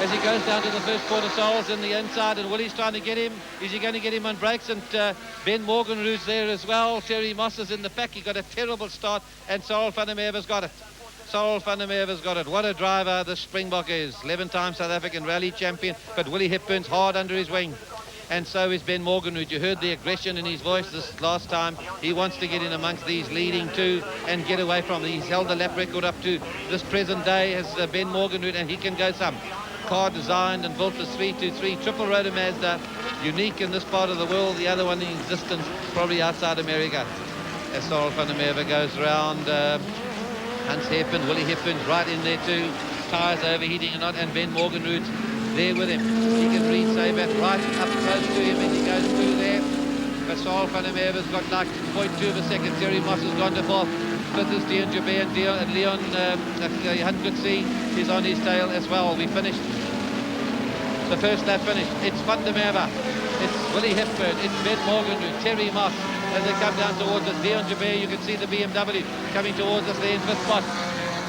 as he goes down to the first quarter. Soul's in the inside, and Willie's trying to get him. Is he going to get him on breaks? And Ben Morganrood's there as well. Terry Moss is in the pack. He got a terrible start, and Cyril van der Merwe's got it. Cyril van der Merwe's got it. What a driver the Springbok is. 11-time South African rally champion, but Willie Hepburn's hard under his wing. And so is Ben Morganrood. You heard the aggression in his voice this last time. He wants to get in amongst these leading two and get away from them. He's held the lap record up to this present day as Ben Morganrood, and he can go some. Car designed and built as 323, triple rotor Mazda, unique in this part of the world. The other one in existence probably outside America. As Cyril van der Merwe goes round, Hans Hepburn, Willie Hepburn's right in there too. Tyres overheating or not, and Ben Morganrood's there with him. He can read Sabat right up close to him as he goes through there. But Cyril van der Merwe's got like 0.2 of a second. Terry Moss has gone to fourth. Fifth is Dion Joubert, and Leon Hunt could see he's on his tail as well. We finished. The first lap finished. It's Van der Merwe. It's Willie Hepburn. It's Ben Morganrood. Terry Moss as they come down towards us. Dion Joubert, you can see the BMW coming towards us there in fifth spot.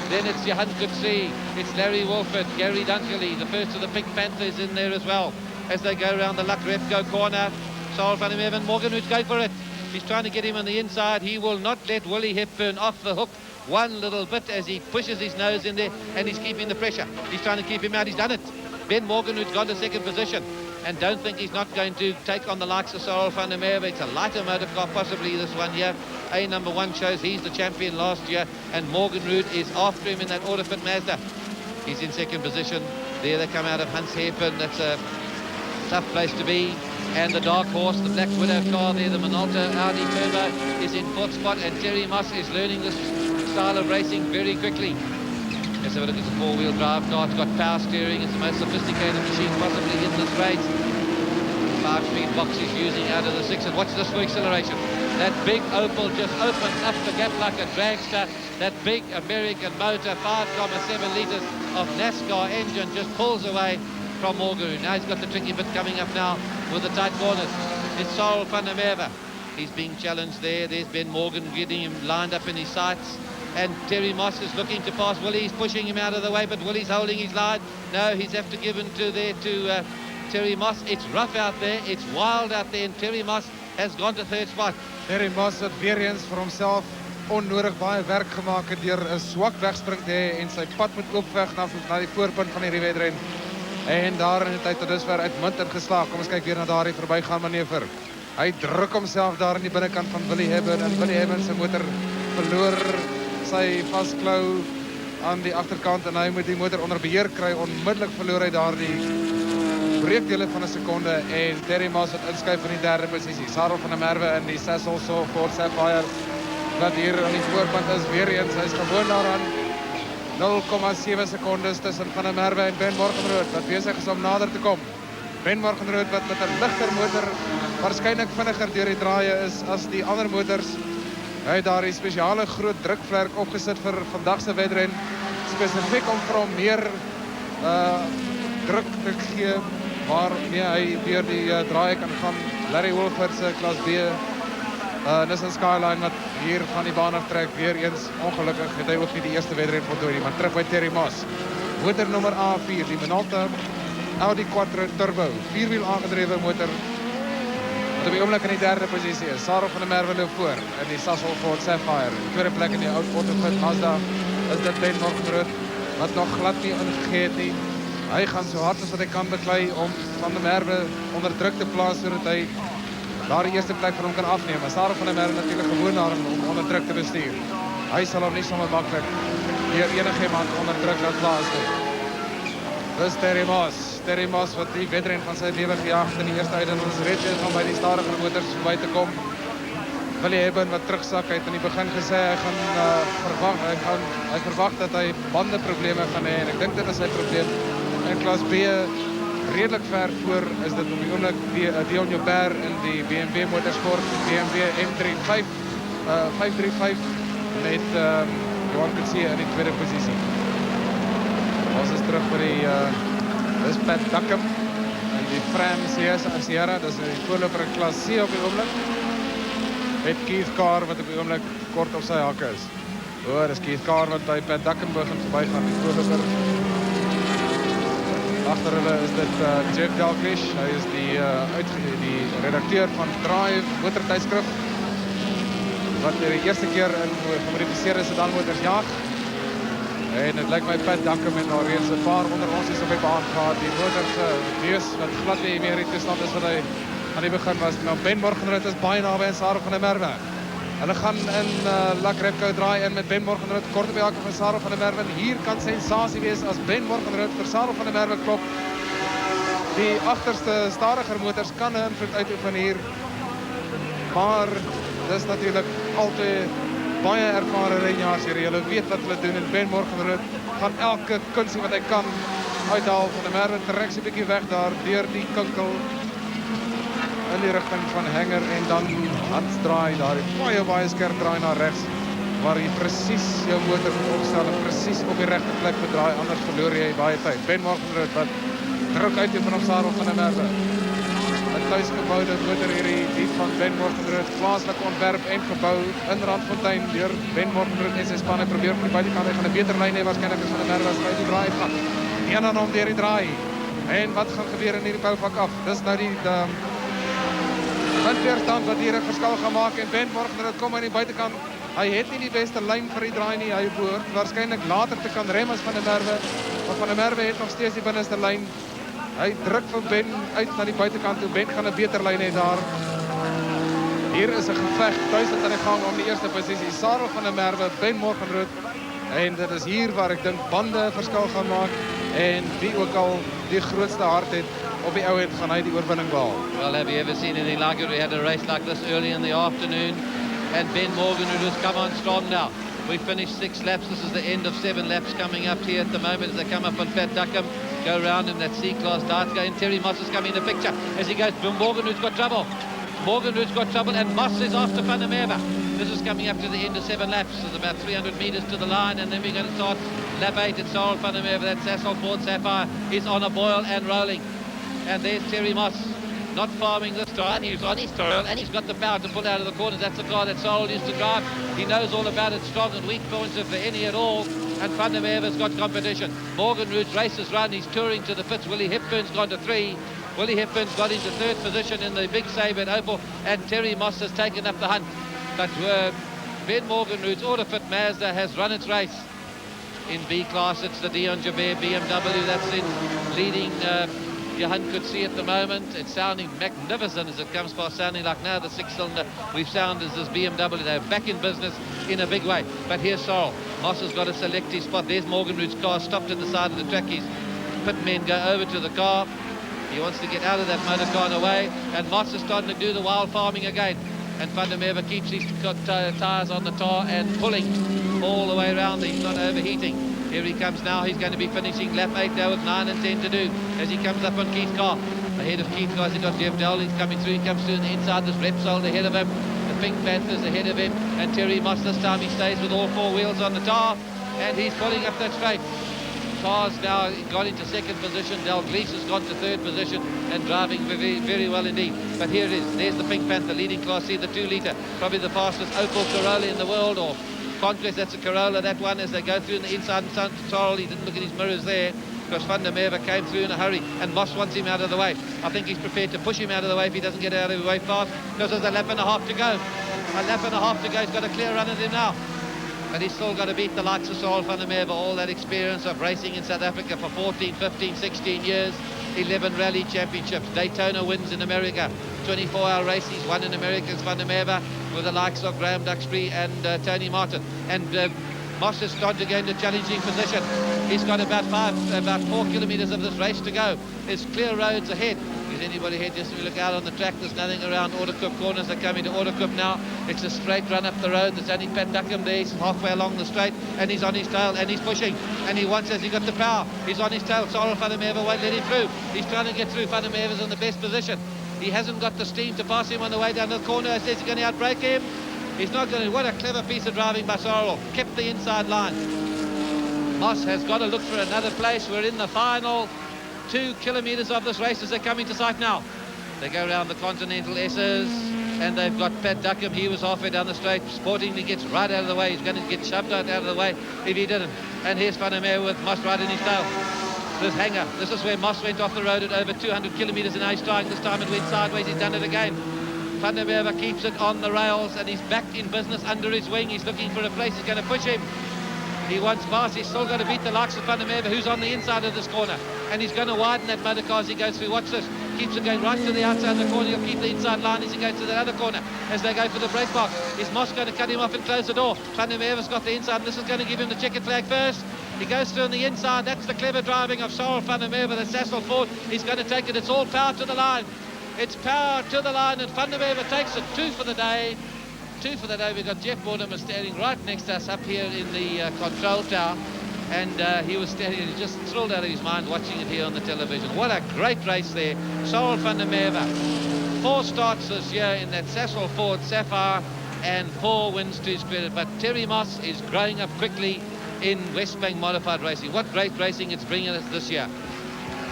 Then it's Johan Coetzee, it's Larry Wolford, Gary Dunkley, the first of the Pink Panthers in there as well. As they go around the Luck Repco corner, Cyril van der Merwe, Morganrood's going for it. He's trying to get him on the inside. He will not let Willie Hepburn off the hook one little bit as he pushes his nose in there, and he's keeping the pressure. He's trying to keep him out. He's done it. Ben Morganrood's gone to second position. And don't think he's not going to take on the likes of Cyril van der Merwe. It's a lighter motor car, possibly this one here. A number 1 shows he's the champion last year, and Morganrood is after him in that Autofit Mazda. He's in second position. There they come out of Hans Hepburn. That's a tough place to be. And the Dark Horse, the Black Widow car there, the Minolta Audi Turbo, is in fourth spot, and Terry Moss is learning this style of racing very quickly. Let's have a look at the four-wheel drive car. It's got power steering. It's the most sophisticated machine possibly in this race. 5-speed box he's using out of the 6. And watch this for acceleration. That big Opel just opens up the gap like a dragster. That big American motor, 5.7 litres of NASCAR engine, just pulls away from Morganrood. Now he's got the tricky bit coming up now with the tight corners. It's Cyril van der Merwe. He's being challenged there. There's Ben Morgan getting him lined up in his sights. And Terry Moss is looking to pass Willie. He's pushing him out of the way, but Willie's holding his line. No, he's have to give in to Terry Moss. It's rough out there. It's wild out there, and Terry Moss has gone to third spot. Terry Moss het weer eens vir homself onnodig baie werk gemaak deur 'n swak wegspring te hê en sy pad moet oopveg na die voorpunt van hierdie wedren. En daarin het hy tot dusver uitmuntend geslaag. Kom ons kyk weer na daardie verbygaan manoeuvre. Hy druk homself daar in die binnekant van Willie Hepburn, en Willie Hepburn se motor verloor sy vasklou aan die agterkant, en hy moet die motor onder beheer kry. Onmiddellik verloor hy daardie breekdele van 'n sekonde, en Terry Moss het inskuif in die derde posisie. Cyril van der Merwe in die Sasol Ford Sapphire wat hier aan die voorpunt is weer eens. Hy's gewoon daaraan. 0,7 sekondes tussen Van der Merwe en Ben Morganrood wat besig is om nader te kom. Ben Morganrood wat met 'n ligter motor waarskynlik vinniger deur die draaie is as die ander motors. Hy het daar 'n spesiale groot drukvlerk opgesit vir vandag se wedren, spesifiek om vir hom meer druk te gee waarmee hy deur die draai kan gaan. Larry Wolford se klas B Nissan Skyline wat hier van die baan aftrek, weer eens ongelukkig het hy ook nie die eerste wedren voltooi nie, maar terug by Terry Moss. Motor nummer A4, die Minolta Audi Quattro Turbo, 4-wiel aangedrewe motor. Wat op die oomblik in die derde posisie is. Cyril van der Merwe loop voor in die Sasol Ford Sapphire. In die tweede plek in die oud Autofit Mazda is dit Ben Morganrood wat nog glad nie ingegee het nie. Hy gaan so hard as wat hy kan beklei om Van der Merwe onder druk te plaas sodat hy daar die eerste plek vir hom kan afneem. Maar Cyril van der Merwe natuurlik gewoon daarom om onder druk te bestuur. Hy sal hom nie sommer maklik deur enigiemand onder druk laat plaas nie. Dis Terry Moss. Terry Moss wat die wedren van sy lewe gejaag het in die eerste uitdaging. Ons red is om by die stadiger motors verby te kom. Willie Hepburn wat terugsak, hy het in die begin gesê hy verwag dat hy bandeprobleme gaan hê, en ek dink dit is sy probleem. In klas B redelik ver voor is dit op die oomblik Dion Joubert in die BMW Motorsport BMW M35 535 met Johan Coetzee in die tweede posisie. Ons is terug by die dis Pat Duckham en die Fram Sierra, dis die voorloper in klas C op die oomblik. Met Keith Carr wat op die oomblik kort op sy hakke is. Dis Keith Carr wat by Pat Duckham begin verbygaan, die voorloper. agter hulle is dit Jeff Dalglish. Hy is die redakteur van Drive motortydskrif wat die eerste keer in gemodifiseerde sedanmotors jag. En het lyk my Pat Duckham en daar reeds 'n paar onder ons is op die baan gehad. Die motor se neus wat glad nie meer in toestand is wat hy aan die begin was. Nou Ben Morgenrood is baie naby aan Sarah van der Merwe. Hulle gaan in Lak Repco draai in met Ben Morgenrood kort op die hakke van Sarah van der Merwe. Hier kan sensasie wees as Ben Morgenrood vir Sarah van der Merwe klop. Die agterste stadiger motors kan 'n invloed uitoefen hier. Maar dis natuurlik altyd baie ervare renjaars hier. Hulle weet wat hulle doen en Ben Morgenrood gaan elke kunsie wat hy kan uithaal. Van der Merwe trek sy 'n bietjie weg daar deur die kinkel in die rigting van Hanger en dan Hans draai daar. Baie skerp draai na regs waar jy presies jou motor moet opstel en presies op die regte plek moet draai, anders verloor jy baie tyd. Ben Morgenrood wat druk uitoefen op Sarah van der Merwe. 'n tuisgeboude motor hierdie die van Ben Morgenrood, plaaslik ontwerp en gebou in Randfontein deur Ben Morgenrood en sy span. Hy probeer van die buitekant, hy gaan 'n beter lyn hê waarskynlik as van der Merwe as hy die draai gaan. Een aan hom deur die draai. En wat gaan gebeur in hierdie bouvak af? Dis nou die windweerstand wat hier 'n verskil gaan maak en Ben Morgenrood kom aan die buitekant. Hy het nie die beste lyn vir die draai nie. Hy behoort waarskynlik later te kan rem as van der Merwe. Maar van der Merwe het nog steeds die binneste lyn. Hy druk van Ben uit na die buitekant toe. Ben gaan 'n beter lyn hê daar. Hier is 'n geveg 1000 aan die gang om die eerste posisie. Sarah van der Merwe, Ben Morgenrood. En dit is hier waar ek dink bande verskil gaan maak. En wie ook al die grootste hart het op die ou end gaan hy die oorwinning behaal. Well, have you ever seen anything like it? We had a race like this early in the afternoon, and Ben Morgenrood has come on strong now. We finished 6 laps. This is the end of 7 laps coming up here at the moment as they come up on Pat Duckham. Go round in that C-class dart going. Terry Moss is coming in the picture as he goes. Morgenrood's got trouble. Morgenrood's got trouble and Moss is after Van der Merwe. This is coming up to the end of 7 laps. There's about 300 metres to the line and then we're going to start lap 8 at Sarah Van der Merwe. That Sassel Ford Sapphire is on a boil and rolling. And there's Terry Moss. Not farming this time, he's on his tail and he's got the power to pull out of the corners. That's the car that Sorrel used to drive. He knows all about its strong and weak points if there are any at all. And Van der Merwe's got competition. Morgenrood's race is run, he's touring to the pits. Willie Hepburn's gone to 3. Willie Hepburn's got into 3rd position in the big save at Opel. And Terry Moss has taken up the hunt. But Ben Morgenrood's Autofit Mazda has run its race. In B class, it's the Dion Jabeur BMW that's in leading. Johan could see at the moment. It's sounding magnificent as it comes past, sounding like now the 6-cylinder we've sounded as this BMW. They're back in business in a big way. But here's Sorrel. Moss has got to select his spot. There's Morgenrood's car stopped at the side of the track. His pit men go over to the car. He wants to get out of that motor car and away. And Moss is starting to do the wild farming again. And Van der Merwe keeps his tyres on the tar and pulling all the way around. He's not overheating. Here he comes now. He's going to be finishing lap 8 now with 9 and 10 to do as he comes up on Keith Carr. Ahead of Keith Carr, he's got Jeff Dowell. He's coming through. He comes through on the inside. There's Repsol ahead of him. The Pink Panthers ahead of him. And Terry Moss this time he stays with all 4 wheels on the tar. And he's pulling up that straight. Carr's now got into 2nd position. Dalglish has gone to 3rd position and driving very, very well indeed. But here it is. There's the Pink Panther leading Class C, the 2-litre. Probably the fastest Opel Corolla in the world, or Conquest, that's a Corolla, that one, as they go through in the inside and Sorrel. He didn't look at his mirrors there because Van der Merwe came through in a hurry and Moss wants him out of the way. I think he's prepared to push him out of the way if he doesn't get out of the way fast, because there's a lap and a half to go. A lap and a half to go. He's got a clear run at him now. But he's still got to beat the likes of Sorrel Van der Merwe, all that experience of racing in South Africa for 14, 15, 16 years. 11 rally championships, Daytona wins in America, 24-hour race, he's won in America as Van der Merwe with the likes of Graham Duxbury and Tony Martin. And Moss is starting to go into challenging position. He's got about 4 kilometres of this race to go. There's clear roads ahead. Is anybody here? Just look out on the track. There's nothing around Autocup corners. They're coming to Autocup now. It's a straight run up the road. There's only Pat Duckham there. He's halfway along the straight and he's on his tail and he's pushing and he wants, as he got the power, he's on his tail. Sorrel Van der Merwe won't let him through. He's trying to get through. Van der Merwe's in the best position. He hasn't got the steam to pass him on the way down the corner. He says he's going to outbrake him. He's not going to. What a clever piece of driving by Sorrel. Kept the inside line. Moss has got to look for another place. We're in the final 2 kilometres of this race as they're coming to sight now. They go around the Continental S's and they've got Pat Duckham. He was halfway down the straight. Sportingly gets right out of the way. He's going to get shoved out of the way if he didn't. And here's Van der Merwe with Moss right in his tail. this hanger. This is where Moss went off the road at over 200 kilometres an hour. He's trying this time, it went sideways. He's done it again. Van der Merwe keeps it on the rails, and he's back in business under his wing. He's looking for a place. He's going to push him. He wants fast. He's still got to beat the likes of Van der Merwe, who's on the inside of this corner. And he's going to widen that motor car as he goes through. Watch this. Keeps it going right to the outside of the corner. He'll keep the inside line as he goes to the other corner as they go for the break box. Is Moss going to cut him off and close the door? Van der Merwe's got the inside, and this is going to give him the checkered flag first. He goes through on the inside. That's the clever driving of Charles Van der Merwe, the Sasol Ford. He's going to take it. It's all power to the line. It's power to the line, and Van der Merwe takes it. 2 for the day. 2 for the day. We've got Jeff Mortimer standing right next to us up here in the control tower, and he was standing and just thrilled out of his mind watching it here on the television. What a great race there. Charles Van der Merwe, 4 starts this year in that Sasol Ford Sapphire, and 4 wins to his credit. But Terry Moss is growing up quickly in Westbank modified racing. What great racing it's bringing us this year.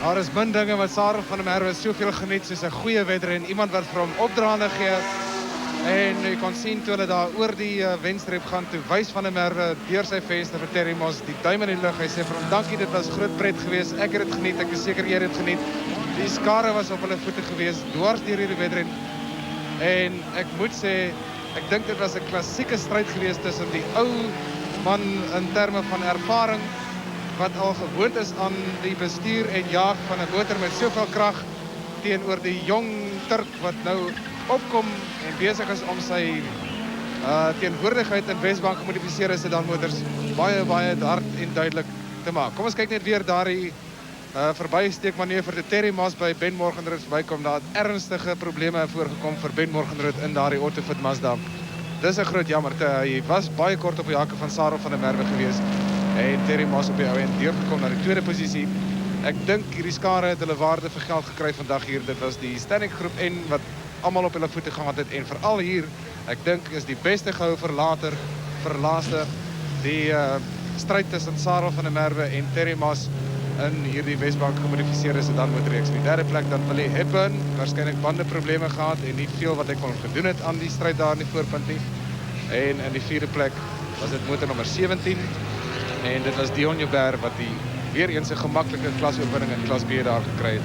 Daar is min dinge wat Sarah van der Merwe soveel geniet soos 'n goeie wedren, iemand wat vir hom opdraande gee. En jy kan sien toe hulle daar oor die wenstreep gaan, toe wys Van der Merwe deur sy venster vir Terry Moss die duim in die lug. Hy sê vir hom dankie, dit was groot pret geweest. Ek het dit geniet, ek is seker jy het dit geniet. Die skare was op hulle voete geweest dwars deur hierdie wedren. En ek moet sê, ek dink dit was 'n klassieke stryd geweest tussen die ou man in terme van ervaring, wat al gewoond is aan die bestuur en jaag van 'n motor met soveel krag, teenoor die jong Turk wat nou opkom en besig is om sy teenwoordigheid in Westbank gemodifiseerde sedanmotors baie hard en duidelik te maak. Kom ons kyk net weer daardie verbysteekmanoeuvre vir Terry Moss by Ben Morgenrood verbykom. Daar het ernstige probleme voorgekom vir Ben Morgenrood in daardie Autofit Mazda. Dis 'n groot jammerte. Hy was baie kort op die hakke van Sarah van der Merwe geweest. En Terry Moss op die ou end deurgekom na die tweede posisie. Ek dink hierdie skare het hulle waarde vir geld gekry vandag hier. Dit was die Stanek groep N wat almal op hulle voete gehad het, en veral hier, ek dink is die beste gehou vir later, vir laaste, die stryd tussen Sarah van der Merwe en Terry Moss in hierdie Westbank gemodifiseerde sedanmotorreeks. In die derde plek dan Willie Hepburn, waarskynlik bandeprobleme gehad en nie veel wat ek van hom gedoen het aan die stryd daar in die voorpunt nie. En in die vierde plek was dit motor nommer 17. En dit was Dion Joubert wat die weer eens 'n gemaklike klasoorwinning in klas B daar gekry het.